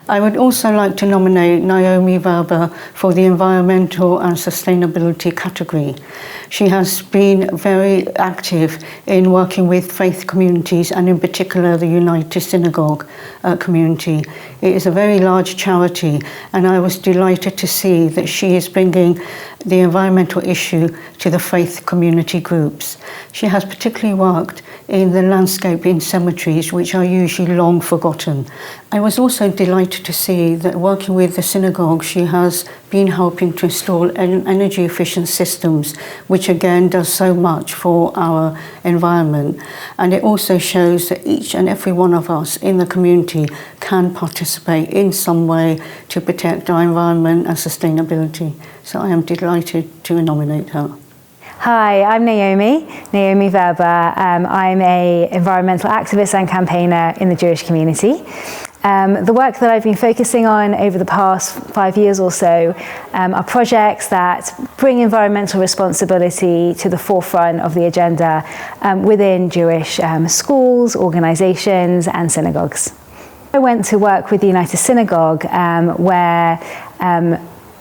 I would also like to nominate Naomi Verber for the Environmental and Sustainability category. She has been very active in working with faith communities and in particular the United Synagogue community. It is a very large charity and I was delighted to see that she is bringing the environmental issue to the faith community groups. She has particularly worked in the landscape in cemeteries, which are usually long forgotten. I was also delighted to see that working with the synagogue, she has been helping to install energy efficient systems, which again does so much for our environment. And it also shows that each and every one of us in the community can participate in some way to protect our environment and sustainability. So I am delighted to nominate her. Hi, I'm Naomi Verber. I'm an environmental activist and campaigner in the Jewish community. The work that I've been focusing on over the past 5 years or so are projects that bring environmental responsibility to the forefront of the agenda within Jewish schools, organisations and synagogues. I went to work with the United Synagogue where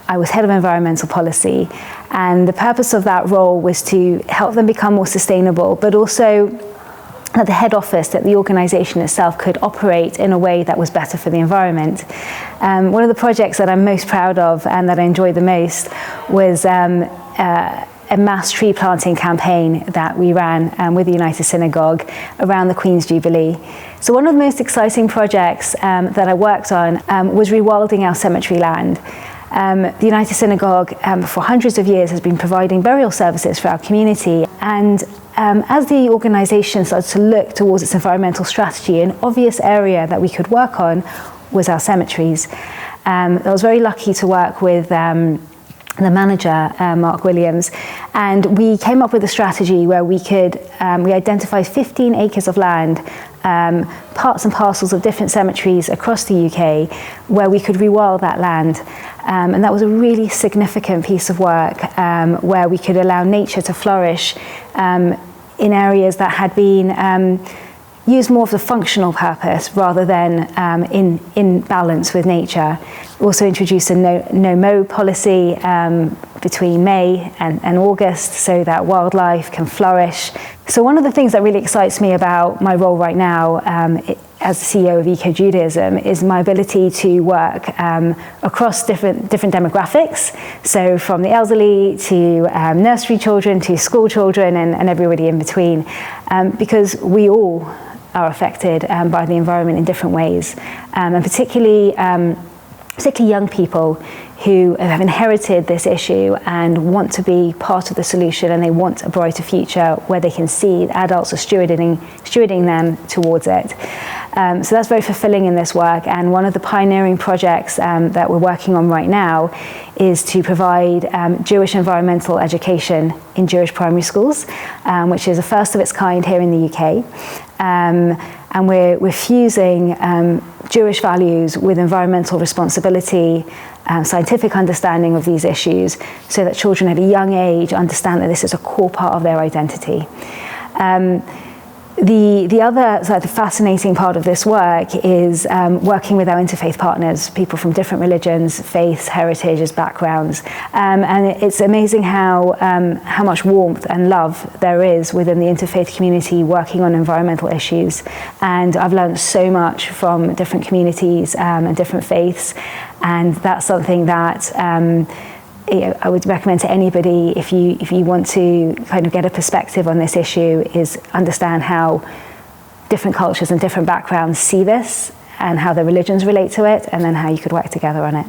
I was head of environmental policy, and the purpose of that role was to help them become more sustainable, but also that the head office, that the organisation itself could operate in a way that was better for the environment. One of the projects that I'm most proud of and that I enjoyed the most was a mass tree planting campaign that we ran with the United Synagogue around the Queen's Jubilee. So one of the most exciting projects that I worked on was rewilding our cemetery land. The United Synagogue for hundreds of years has been providing burial services for our community, and as the organisation started to look towards its environmental strategy, an obvious area that we could work on was our cemeteries. I was very lucky to work with the manager, Mark Williams, and we came up with a strategy where we identified 15 acres of land, parts and parcels of different cemeteries across the UK, where we could rewild that land. And that was a really significant piece of work where we could allow nature to flourish in areas that had been used more for the functional purpose rather than in balance with nature. We also introduced a no-mow policy between May and August so that wildlife can flourish. So one of the things that really excites me about my role right now as CEO of Eco-Judaism is my ability to work across different demographics. So from the elderly to nursery children to school children and everybody in between, because we all are affected by the environment in different ways, and particularly young people who have inherited this issue and want to be part of the solution, and they want a brighter future where they can see adults are stewarding them towards it. So that's very fulfilling in this work, and one of the pioneering projects that we're working on right now is to provide Jewish environmental education in Jewish primary schools, which is a first of its kind here in the UK. And we're fusing Jewish values with environmental responsibility, scientific understanding of these issues, so that children at a young age understand that this is a core part of their identity. The other sort of fascinating part of this work is working with our interfaith partners, people from different religions, faiths, heritages, backgrounds, and it's amazing how much warmth and love there is within the interfaith community working on environmental issues. And I've learned so much from different communities and different faiths, and that's something that I would recommend to anybody if you want to kind of get a perspective on this issue, is understand how different cultures and different backgrounds see this and how their religions relate to it, and then how you could work together on it.